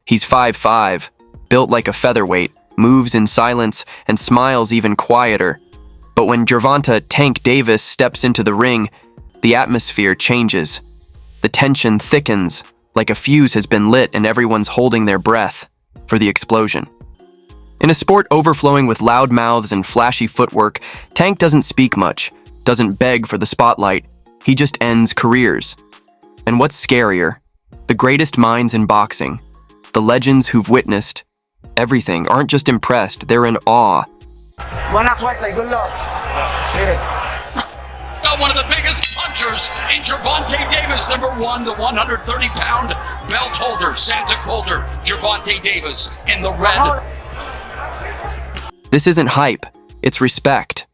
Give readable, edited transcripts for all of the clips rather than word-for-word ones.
He's 5'5", built like a featherweight, moves in silence, and smiles even quieter. But when Gervonta "Tank" Davis steps into the ring, the atmosphere changes. The tension thickens, like a fuse has been lit and everyone's holding their breath for the explosion. In a sport overflowing with loud mouths and flashy footwork, Tank doesn't speak much, doesn't beg for the spotlight. He just ends careers. And what's scarier, the greatest minds in boxing, the legends who've witnessed everything, aren't just impressed, they're in awe. Buena suerte, good luck. One of the biggest punchers in Gervonta Davis, number one, the 130-pound belt holder, Santa Colder, Gervonta Davis in the red. This isn't hype, it's respect.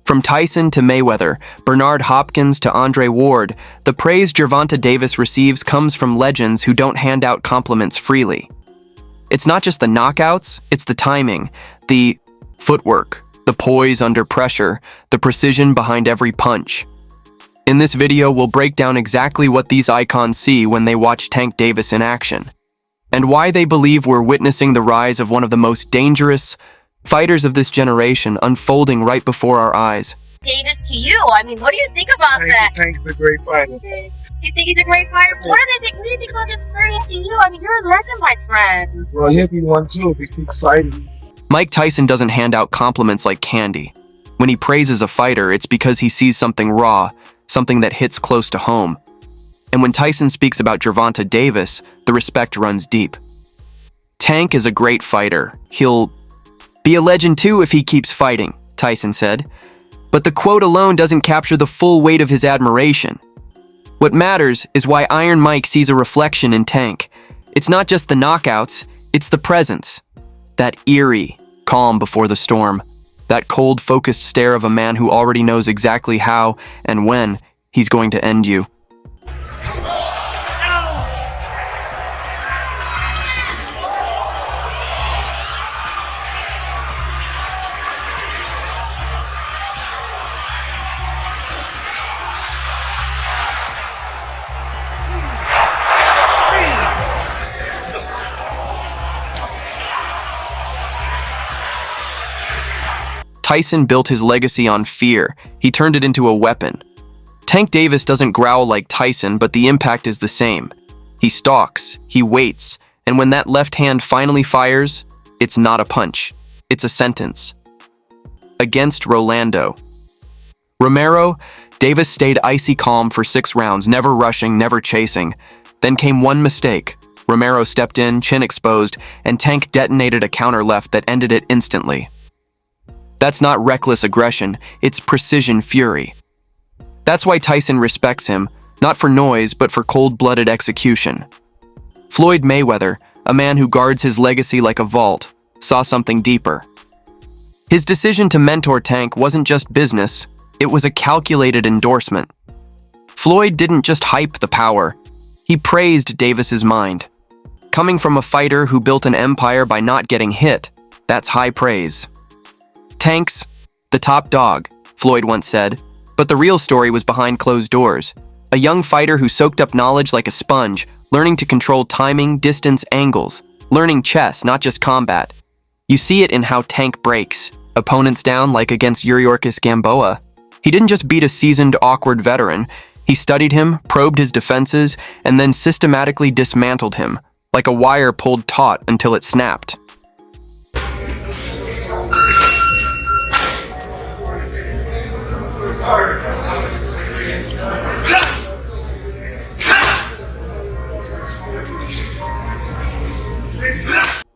From Tyson to Mayweather, Bernard Hopkins to Andre Ward, the praise Gervonta Davis receives comes from legends who don't hand out compliments freely. It's not just the knockouts, it's the timing, the footwork, the poise under pressure, the precision behind every punch. In this video, we'll break down exactly what these icons see when they watch Tank Davis in action, and why they believe we're witnessing the rise of one of the most dangerous fighters of this generation unfolding right before our eyes. Davis to you, I mean, what do you think about that? Tank's a great fighter. You think he's a great fighter? What do you think about him turning to you? I mean, you're a legend, my friend. Well, he'll be one too if he keeps fighting. Mike Tyson doesn't hand out compliments like candy. When he praises a fighter, it's because he sees something raw, something that hits close to home. And when Tyson speaks about Gervonta Davis, the respect runs deep. Tank is a great fighter. He'll be a legend too if he keeps fighting, Tyson said. But the quote alone doesn't capture the full weight of his admiration. What matters is why Iron Mike sees a reflection in Tank. It's not just the knockouts, it's the presence. That eerie calm before the storm. That cold, focused stare of a man who already knows exactly how and when he's going to end you. Tyson built his legacy on fear. He turned it into a weapon. Tank Davis doesn't growl like Tyson, but the impact is the same. He stalks, he waits, and when that left hand finally fires, it's not a punch. It's a sentence. Against Rolando. Romero, Davis stayed icy calm for 6 rounds, never rushing, never chasing. Then came one mistake. Romero stepped in, chin exposed, and Tank detonated a counter left that ended it instantly. That's not reckless aggression, it's precision fury. That's why Tyson respects him, not for noise, but for cold-blooded execution. Floyd Mayweather, a man who guards his legacy like a vault, saw something deeper. His decision to mentor Tank wasn't just business, it was a calculated endorsement. Floyd didn't just hype the power, he praised Davis's mind. Coming from a fighter who built an empire by not getting hit, that's high praise. Tank's the top dog, Floyd once said, but the real story was behind closed doors. A young fighter who soaked up knowledge like a sponge, learning to control timing, distance, angles, learning chess, not just combat. You see it in how Tank breaks opponents down like against Yuriorkis Gamboa. He didn't just beat a seasoned, awkward veteran. He studied him, probed his defenses, and then systematically dismantled him, like a wire pulled taut until it snapped.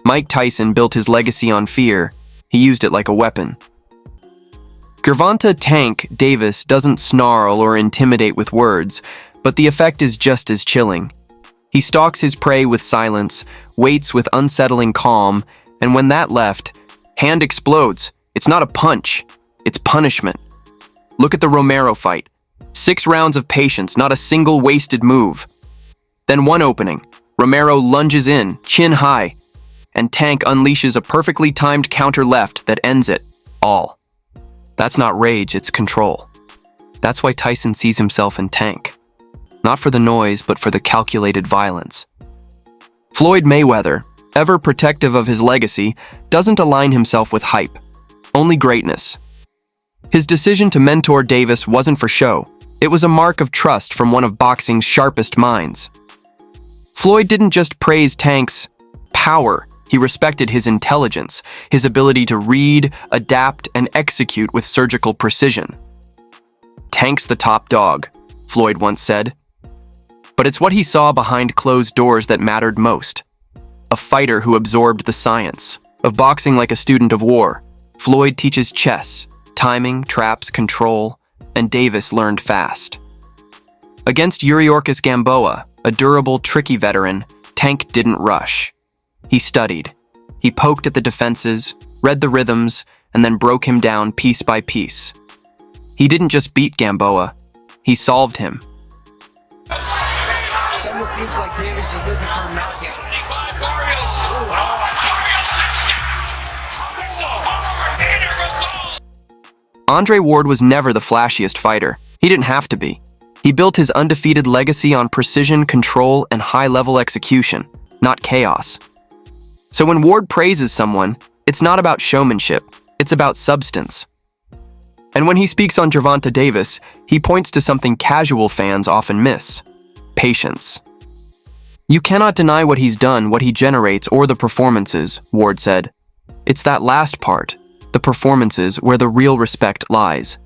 Mike Tyson built his legacy on fear. He used it like a weapon. Gervonta "Tank" Davis doesn't snarl or intimidate with words, but the effect is just as chilling. He stalks his prey with silence, waits with unsettling calm, and when that left hand explodes, it's not a punch, it's punishment. Look at the Romero fight. 6 rounds of patience, not a single wasted move. Then one opening. Romero lunges in, chin high, and Tank unleashes a perfectly timed counter left that ends it all. That's not rage, it's control. That's why Tyson sees himself in Tank. Not for the noise, but for the calculated violence. Floyd Mayweather, ever protective of his legacy, doesn't align himself with hype, only greatness. His decision to mentor Davis wasn't for show. It was a mark of trust from one of boxing's sharpest minds. Floyd didn't just praise Tank's power, he respected his intelligence, his ability to read, adapt, and execute with surgical precision. "Tank's the top dog," Floyd once said. But it's what he saw behind closed doors that mattered most. A fighter who absorbed the science of boxing like a student of war. Floyd teaches chess, timing, traps, control, and Davis learned fast. Against Yuriorkis Gamboa, a durable, tricky veteran, Tank didn't rush. He studied. He poked at the defenses, read the rhythms, and then broke him down piece by piece. He didn't just beat Gamboa, he solved him. It almost seems like Davis is looking for a knockout. Andre Ward was never the flashiest fighter. He didn't have to be. He built his undefeated legacy on precision, control, and high-level execution, not chaos. So when Ward praises someone, it's not about showmanship, it's about substance. And when he speaks on Gervonta Davis, he points to something casual fans often miss: patience. "You cannot deny what he's done, what he generates, or the performances," Ward said. "It's that last part, the performances, where the real respect lies.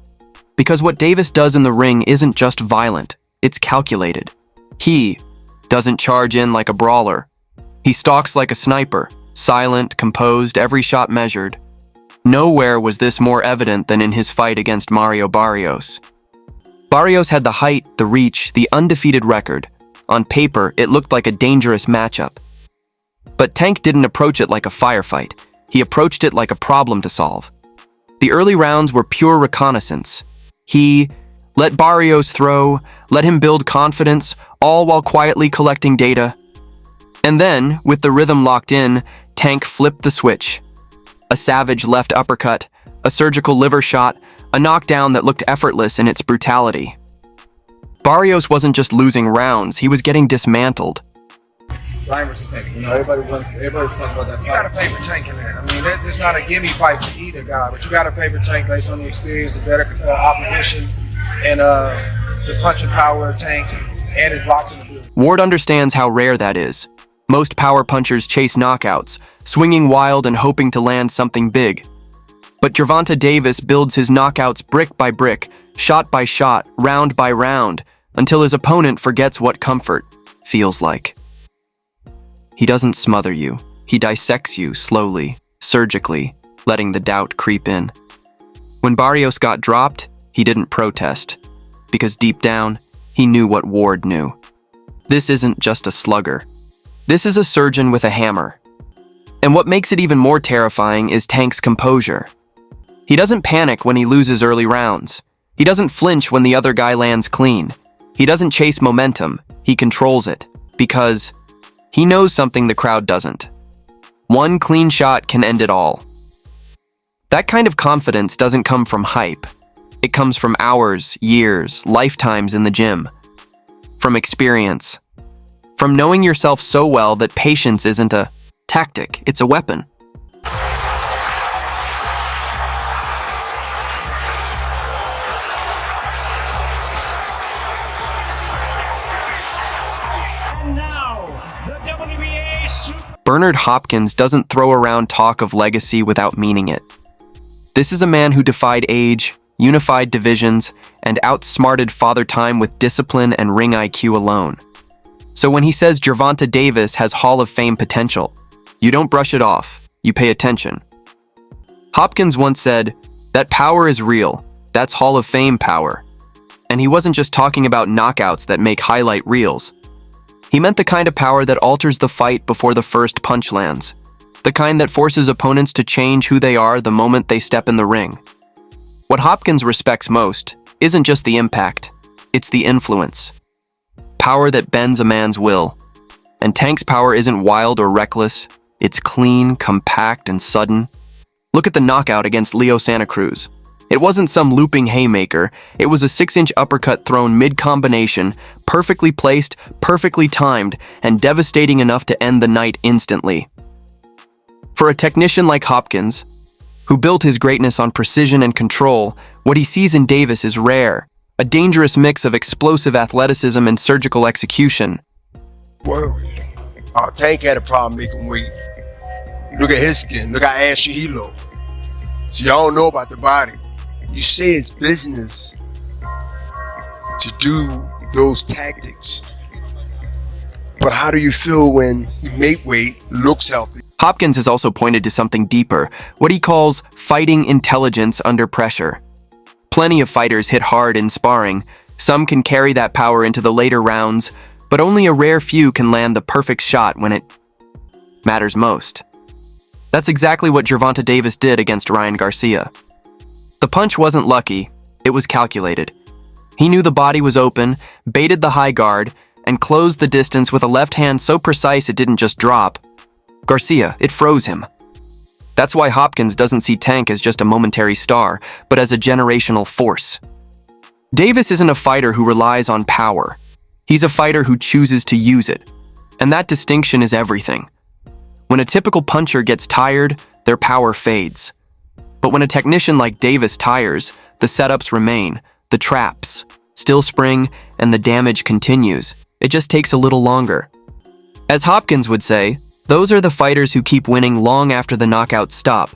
Because what Davis does in the ring isn't just violent, it's calculated. He doesn't charge in like a brawler. He stalks like a sniper, silent, composed, every shot measured. Nowhere was this more evident than in his fight against Mario Barrios. Barrios had the height, the reach, the undefeated record. On paper, it looked like a dangerous matchup. But Tank didn't approach it like a firefight. He approached it like a problem to solve. The early rounds were pure reconnaissance. He let Barrios throw, let him build confidence, all while quietly collecting data. And then, with the rhythm locked in, Tank flipped the switch. A savage left uppercut, a surgical liver shot, a knockdown that looked effortless in its brutality. Barrios wasn't just losing rounds, he was getting dismantled. Ryan versus Tank. Everybody's talking about that fight. You got a favorite Tank in that. I mean, there's not a gimme fight for either guy, but you got a favorite Tank based on the experience, the better opposition, and the punching power of Tank and his boxing ability. Ward understands how rare that is. Most power punchers chase knockouts, swinging wild and hoping to land something big. But Gervonta Davis builds his knockouts brick by brick, shot by shot, round by round, until his opponent forgets what comfort feels like. He doesn't smother you. He dissects you slowly, surgically, letting the doubt creep in. When Barrios got dropped, he didn't protest, because deep down, he knew what Ward knew. This isn't just a slugger. This is a surgeon with a hammer. And what makes it even more terrifying is Tank's composure. He doesn't panic when he loses early rounds. He doesn't flinch when the other guy lands clean. He doesn't chase momentum. He controls it, because he knows something the crowd doesn't. One clean shot can end it all. That kind of confidence doesn't come from hype. It comes from hours, years, lifetimes in the gym. From experience. From knowing yourself so well that patience isn't a tactic, it's a weapon. Bernard Hopkins doesn't throw around talk of legacy without meaning it. This is a man who defied age, unified divisions, and outsmarted Father Time with discipline and ring IQ alone. So when he says Gervonta Davis has Hall of Fame potential, you don't brush it off, you pay attention. Hopkins once said, "That power is real, that's Hall of Fame power." And he wasn't just talking about knockouts that make highlight reels. He meant the kind of power that alters the fight before the first punch lands. The kind that forces opponents to change who they are the moment they step in the ring. What Hopkins respects most isn't just the impact, it's the influence. Power that bends a man's will. And Tank's power isn't wild or reckless, it's clean, compact, and sudden. Look at the knockout against Leo Santa Cruz. It wasn't some looping haymaker, it was a 6-inch uppercut thrown mid-combination, perfectly placed, perfectly timed, and devastating enough to end the night instantly. For a technician like Hopkins, who built his greatness on precision and control, what he sees in Davis is rare, a dangerous mix of explosive athleticism and surgical execution. Worry. Tank had a problem making weight. Look at his skin, look how ashy he look. So y'all don't know about the body. You say it's business to do those tactics. But how do you feel when you make weight, looks healthy? Hopkins has also pointed to something deeper, what he calls fighting intelligence under pressure. Plenty of fighters hit hard in sparring. Some can carry that power into the later rounds, but only a rare few can land the perfect shot when it matters most. That's exactly what Gervonta Davis did against Ryan Garcia. The punch wasn't lucky, it was calculated. He knew the body was open, baited the high guard, and closed the distance with a left hand so precise it didn't just drop. Garcia, it froze him. That's why Hopkins doesn't see Tank as just a momentary star, but as a generational force. Davis isn't a fighter who relies on power. He's a fighter who chooses to use it. And that distinction is everything. When a typical puncher gets tired, their power fades. But when a technician like Davis tires, the setups remain, the traps still spring, and the damage continues. It just takes a little longer. As Hopkins would say, those are the fighters who keep winning long after the knockouts stop.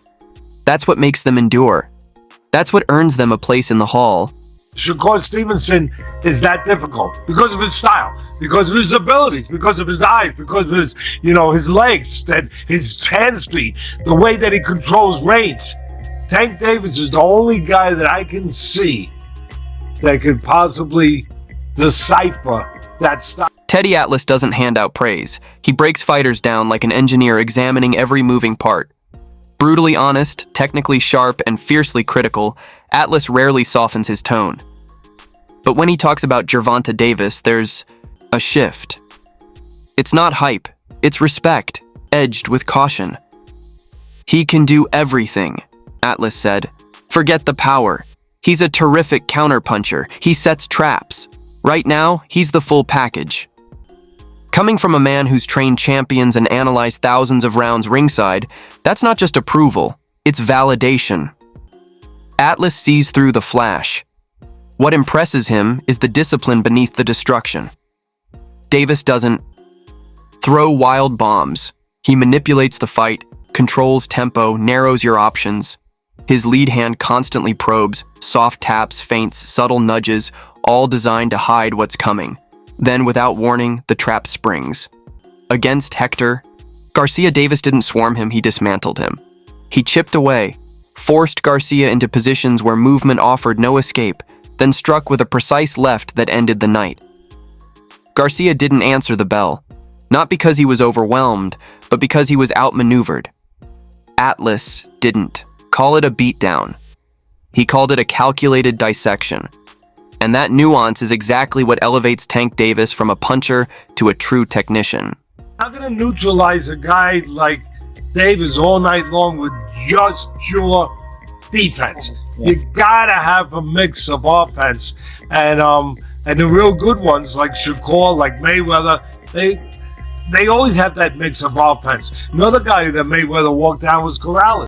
That's what makes them endure. That's what earns them a place in the hall. Shakur Stevenson is that difficult because of his style, because of his abilities, because of his eyes, because of his, his legs, and his hand speed, the way that he controls range. Tank Davis is the only guy that I can see that could possibly decipher that style. Teddy Atlas doesn't hand out praise. He breaks fighters down like an engineer examining every moving part. Brutally honest, technically sharp, and fiercely critical, Atlas rarely softens his tone. But when he talks about Gervonta Davis, there's a shift. It's not hype, it's respect, edged with caution. He can do everything, Atlas said. Forget the power. He's a terrific counterpuncher. He sets traps. Right now, he's the full package. Coming from a man who's trained champions and analyzed thousands of rounds ringside, that's not just approval, it's validation. Atlas sees through the flash. What impresses him is the discipline beneath the destruction. Davis doesn't throw wild bombs. He manipulates the fight, controls tempo, narrows your options. His lead hand constantly probes, soft taps, feints, subtle nudges, all designed to hide what's coming. Then, without warning, the trap springs. Against Hector, Garcia Davis didn't swarm him, he dismantled him. He chipped away, forced Garcia into positions where movement offered no escape, then struck with a precise left that ended the night. Garcia didn't answer the bell, not because he was overwhelmed, but because he was outmaneuvered. Atlas didn't call it a beatdown. He called it a calculated dissection. And that nuance is exactly what elevates Tank Davis from a puncher to a true technician. How can I neutralize a guy like Davis all night long with just pure defense? You gotta have a mix of offense, and the real good ones like Shakur, like Mayweather, they always have that mix of offense. Another guy that Mayweather walked down was Corrales.